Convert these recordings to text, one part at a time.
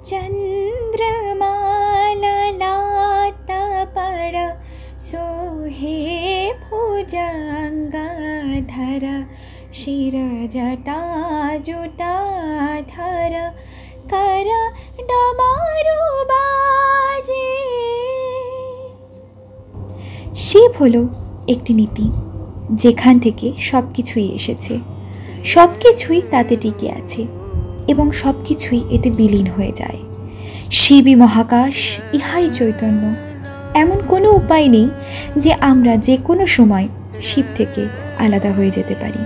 चन्द्रमाललाटपड सोहे भुजङ्गधर शिरजटाजुटाधर कर डमरू बाजे। শিব হলো একটি নীতি, যেখান থেকে সব কিছুই এসেছে, সব কিছুই তাতে টিকে আছে এবং সব কিছুই এতে বিলীন হয়ে যায়। শিবই মহাকাশ, ইহাই চৈতন্য। এমন কোনো উপায় নেই যে আমরা যে কোনো সময় শিব থেকে আলাদা হয়ে যেতে পারি।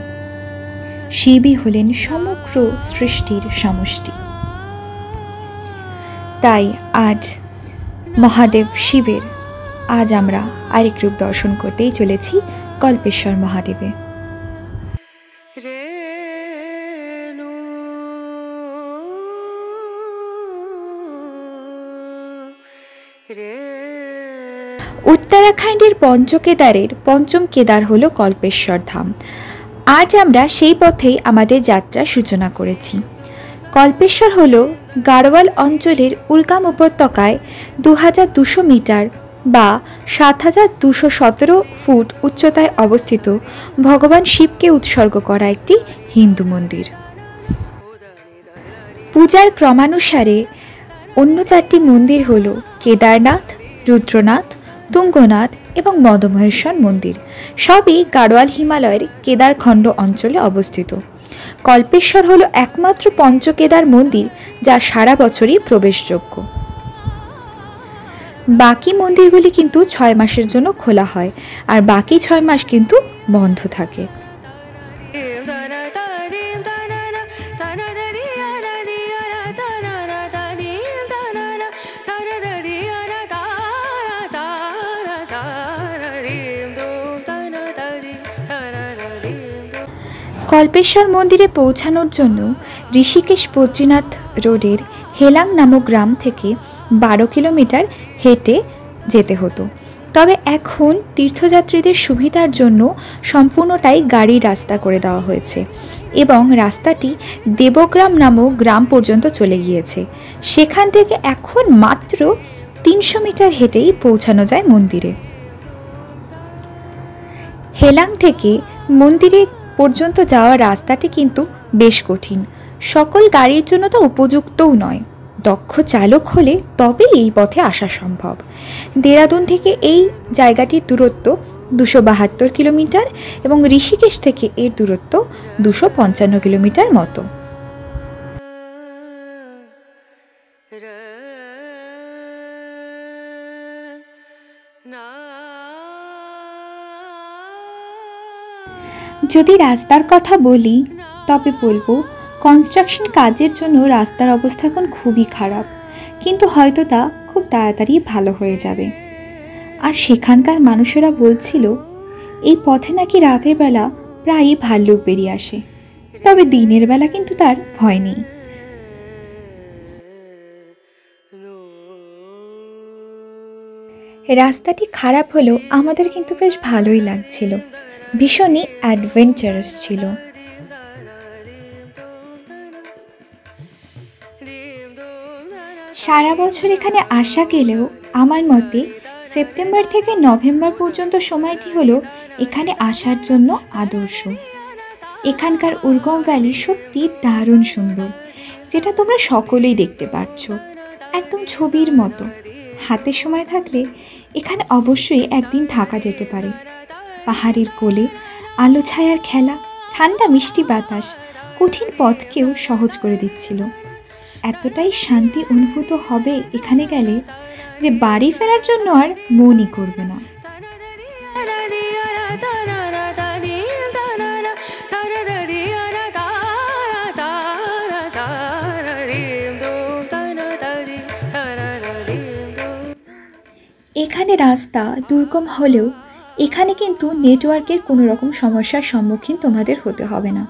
শিবই হলেন সমগ্র সৃষ্টির সমষ্টি। তাই আজ মহাদেব শিবের আজ আমরা আরেক রূপ দর্শন করতেই চলেছি কল্পেশ্বর মহাদেবে। উত্তরাখণ্ডের পঞ্চকেদারের পঞ্চম কেদার হল কল্পেশ্বর ধাম। আজ আমরা সেই পথেই আমাদের যাত্রার সূচনা করেছি। কল্পেশ্বর হল গাড়োয়াল অঞ্চলের উরগাম উপত্যকায় 2200 মিটার বা 7217 ফুট উচ্চতায় অবস্থিত ভগবান শিবকে উৎসর্গ করা একটি হিন্দু মন্দির। পূজার ক্রমানুসারে অন্য 4টি মন্দির হল কেদারনাথ, রুদ্রনাথ, তুঙ্গনাথ এবং মদমহেশ্বর মন্দির। সবই গাড়োয়াল হিমালয়ের কেদারখণ্ড অঞ্চলে অবস্থিত। কল্পেশ্বর হল একমাত্র পঞ্চকেদার মন্দির যা সারা বছরই প্রবেশযোগ্য। বাকি মন্দিরগুলি কিন্তু 6 মাসের জন্য খোলা হয়, আর বাকি 6 মাস কিন্তু বন্ধ থাকে। কল্পেশ্বর মন্দিরে পৌঁছানোর জন্য ঋষিকেশ বদ্রীনাথ রোডের হেলাং নামক গ্রাম থেকে 12 কিলোমিটার হেঁটে যেতে হতো। তবে এখন তীর্থযাত্রীদের সুবিধার জন্য সম্পূর্ণটাই গাড়ির রাস্তা করে দেওয়া হয়েছে এবং রাস্তাটি দেবগ্রাম নামক গ্রাম পর্যন্ত চলে গিয়েছে। সেখান থেকে এখন মাত্র 300 মিটার হেঁটেই পৌঁছানো যায় মন্দিরে। হেলাং থেকে মন্দিরে পর্যন্ত যাওয়ার রাস্তাটি কিন্তু বেশ কঠিন, সকল গাড়ির জন্য তো উপযুক্তও নয়। দক্ষ চালক হলে তবেই এই পথে আসা সম্ভব। দেরাদুন থেকে এই জায়গাটির দূরত্ব 272 কিলোমিটার এবং ঋষিকেশ থেকে এর দূরত্ব 255 কিলোমিটার মতো। যদি রাস্তার কথা বলি তবে বলবো কনস্ট্রাকশন কাজের জন্য রাস্তার অবস্থা এখন খুবই খারাপ, কিন্তু হয়তো তা খুব তাড়াতাড়ি ভালো হয়ে যাবে। আর সেখানকার মানুষেরা বলছিল এই পথে নাকি রাতের বেলা প্রায়ই ভাল্লুক বেরিয়ে আসে, তবে দিনের বেলা কিন্তু তার ভয় নেই। রাস্তাটি খারাপ হলেও আমাদের কিন্তু বেশ ভালোই লাগছিল, ভীষণই অ্যাডভেঞ্চারাস ছিল। সারা বছর এখানে আসা গেলেও আমার মতে সেপ্টেম্বর থেকে নভেম্বর পর্যন্ত সময়টি হলো এখানে আসার জন্য আদর্শ। এখানকার উর্গম ভ্যালি সত্যি দারুণ সুন্দর, যেটা তোমরা সকলেই দেখতে পাচ্ছ, একদম ছবির মতো। হাতে সময় থাকলে এখানে অবশ্যই একদিন থাকা যেতে পারে। পাহাড়ের কোলে আলো ছায়ার খেলা, ঠান্ডা মিষ্টি বাতাস কঠিন পথকেও সহজ করে দিচ্ছিল। এতটাই শান্তি অনুভূত হবে এখানে গেলে যে বাড়ি ফেরার জন্য আর মনই করবে না। এখানে রাস্তা দুর্গম হলেও এখানে কিন্তু নেটওয়ার্কের কোনো রকম সমস্যার সম্মুখীন তোমাদের হতে হবে না।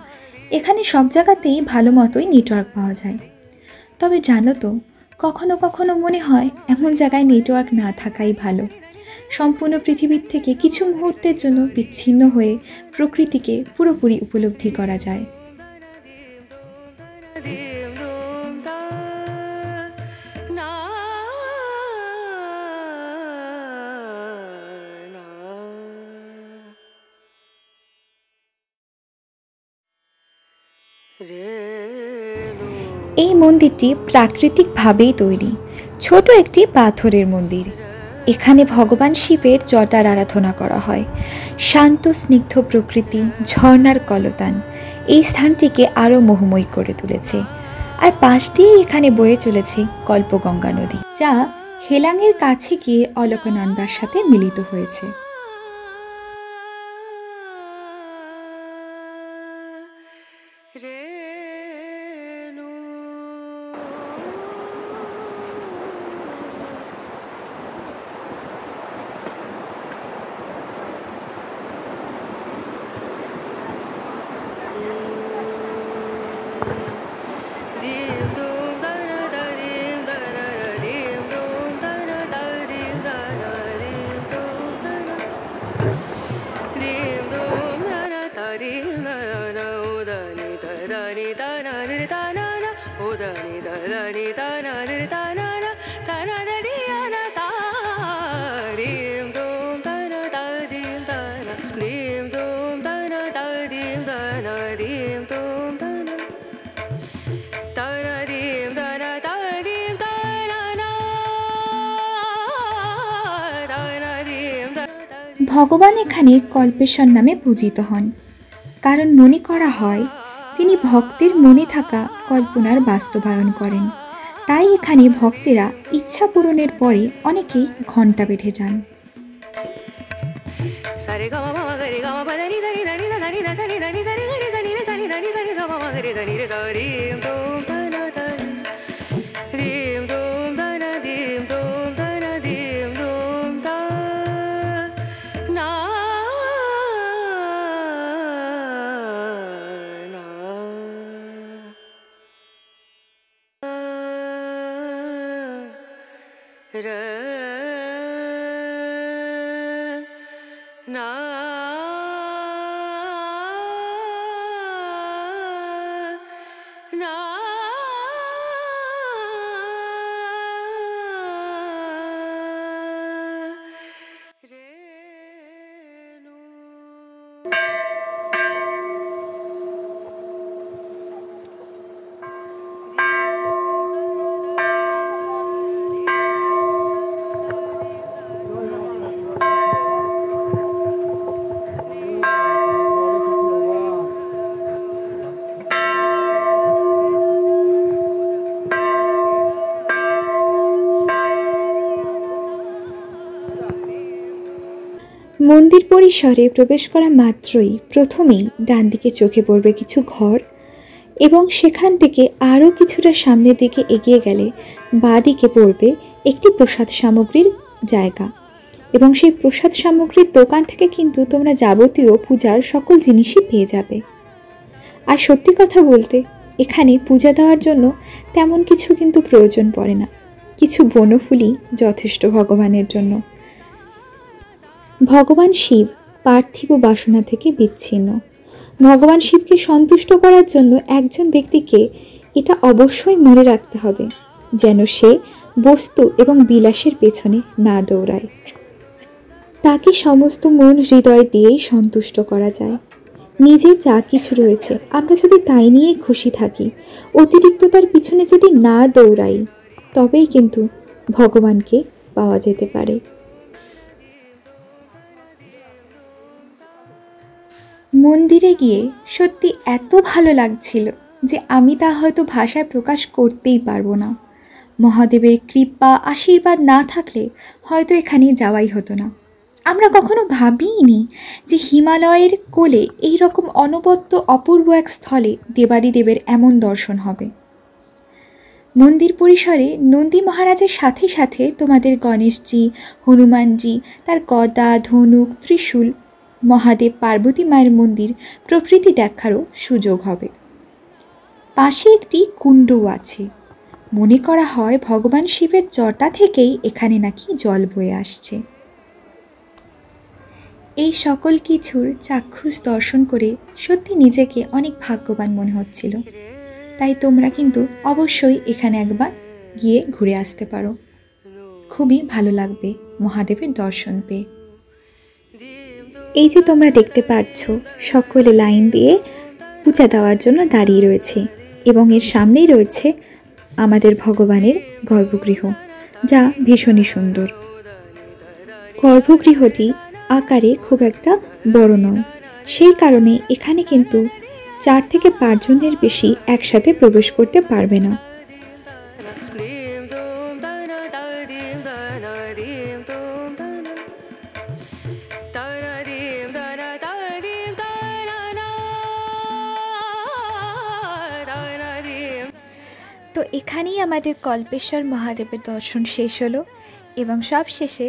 এখানে সব জায়গাতেই ভালো মতোই নেটওয়ার্ক পাওয়া যায়। তবে জানো তো, কখনো কখনো মনে হয় এমন জায়গায় নেটওয়ার্ক না থাকাই ভালো। সম্পূর্ণ পৃথিবীর থেকে কিছু মুহূর্তের জন্য বিচ্ছিন্ন হয়ে প্রকৃতিকে পুরোপুরি উপলব্ধি করা যায়। এই মন্দিরটি প্রাকৃতিকভাবেই তৈরি, ছোট একটি পাথরের মন্দির। এখানে ভগবান শিবের জটার আরাধনা করা হয়। শান্ত স্নিগ্ধ প্রকৃতি, ঝর্ণার কলতান এই স্থানটিকে আরও মোহময়ী করে তুলেছে। আর পাশ দিয়ে এখানে বয়ে চলেছে কল্পগঙ্গা নদী, যা হেলাঙের কাছে গিয়ে অলকনন্দার সাথে মিলিত হয়েছে। ভগবান এখানে কল্পেশ্বর নামে পূজিত হন, কারণ মনে করা হয় তিনি ভক্তের মনে থাকা কল্পনার বাস্তবায়ন করেন। তাই এখানে ভক্তেরা ইচ্ছা পূরণের পরে অনেকেই ঘণ্টা বেঁধে যান। মন্দির পরিসরে প্রবেশ করা মাত্রই প্রথমেই ডান দিকে চোখে পড়বে কিছু ঘর, এবং সেখান থেকে আরও কিছুটা সামনের দিকে এগিয়ে গেলে বাঁ দিকে পড়বে একটি প্রসাদ সামগ্রীর জায়গা, এবং সেই প্রসাদ সামগ্রীর দোকান থেকে কিন্তু তোমরা যাবতীয় পূজার সকল জিনিসই পেয়ে যাবে। আর সত্যি কথা বলতে এখানে পূজা দেওয়ার জন্য তেমন কিছু কিন্তু প্রয়োজন পড়ে না, কিছু বনফুলই যথেষ্ট ভগবানের জন্য। ভগবান শিব পার্থিব বাসনা থেকে বিচ্ছিন্ন। ভগবান শিবকে সন্তুষ্ট করার জন্য একজন ব্যক্তিকে এটা অবশ্যই মনে রাখতে হবে যেন সে বস্তু এবং বিলাসের পেছনে না দৌড়ায়। তাকে সমস্ত মন হৃদয় দিয়েই সন্তুষ্ট করা যায়। নিজের যা কিছু রয়েছে আমরা যদি তাই নিয়ে খুশি থাকি, অতিরিক্ততার পিছনে যদি না দৌড়াই, তবেই কিন্তু ভগবানকে পাওয়া যেতে পারে। মন্দিরে গিয়ে সত্যি এত ভালো লাগছিল যে আমি তা হয়তো ভাষায় প্রকাশ করতেই পারবো না। মহাদেবের কৃপা আশীর্বাদ না থাকলে হয়তো এখানে যাওয়াই হতো না। আমরা কখনো ভাবিইনি যে হিমালয়ের কোলে এই রকম অনবদ্য অপূর্ব এক স্থলে দেবাদিদেবের এমন দর্শন হবে। মন্দির পরিসরে নন্দী মহারাজের সাথে সাথে তোমাদের গণেশজি, হনুমানজি, তার গদা, ধনুক, ত্রিশূল, মহাদেব পার্বতী মায়ের মন্দির প্রকৃতি দেখারও সুযোগ হবে। পাশে একটি কুণ্ডও আছে। মনে করা হয় ভগবান শিবের জটা থেকেই এখানে নাকি জল বয়ে আসছে। এই সকল কিছুর চাক্ষুষ দর্শন করে সত্যি নিজেকে অনেক ভাগ্যবান মনে হচ্ছিল। তাই তোমরা কিন্তু অবশ্যই এখানে একবার গিয়ে ঘুরে আসতে পারো, খুবই ভালো লাগবে মহাদেবের দর্শন পেয়ে। এই যে তোমরা দেখতে পাচ্ছ সকলে লাইন দিয়ে পূজা দেওয়ার জন্য দাঁড়িয়ে রয়েছে এবং এর সামনেই রয়েছে আমাদের ভগবানের গর্ভগৃহ, যা ভীষণই সুন্দর। গর্ভগৃহটি আকারে খুব একটা বড় নয়, সেই কারণে এখানে কিন্তু 4 থেকে 5 জনের বেশি একসাথে প্রবেশ করতে পারবে না। তো এখানেই আমাদের কল্পেশ্বর মহাদেবের দর্শন শেষ হলো এবং সব শেষে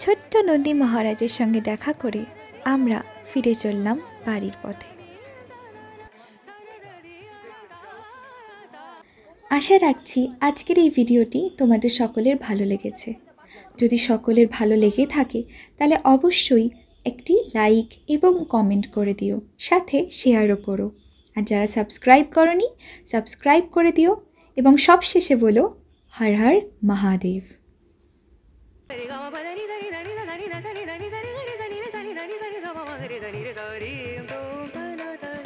ছোট্ট নন্দী মহারাজের সঙ্গে দেখা করে আমরা ফিরে চললাম বাড়ির পথে। আশা রাখছি আজকের এই ভিডিওটি তোমাদের সকলের ভালো লেগেছে। যদি সকলের ভালো লেগে থাকে তাহলে অবশ্যই একটি লাইক এবং কমেন্ট করে দিও, সাথে শেয়ারও করো। আর যারা সাবস্ক্রাইব করনি সাবস্ক্রাইব করে দিও এবং সবশেষে বলো হর হর মহাদেব।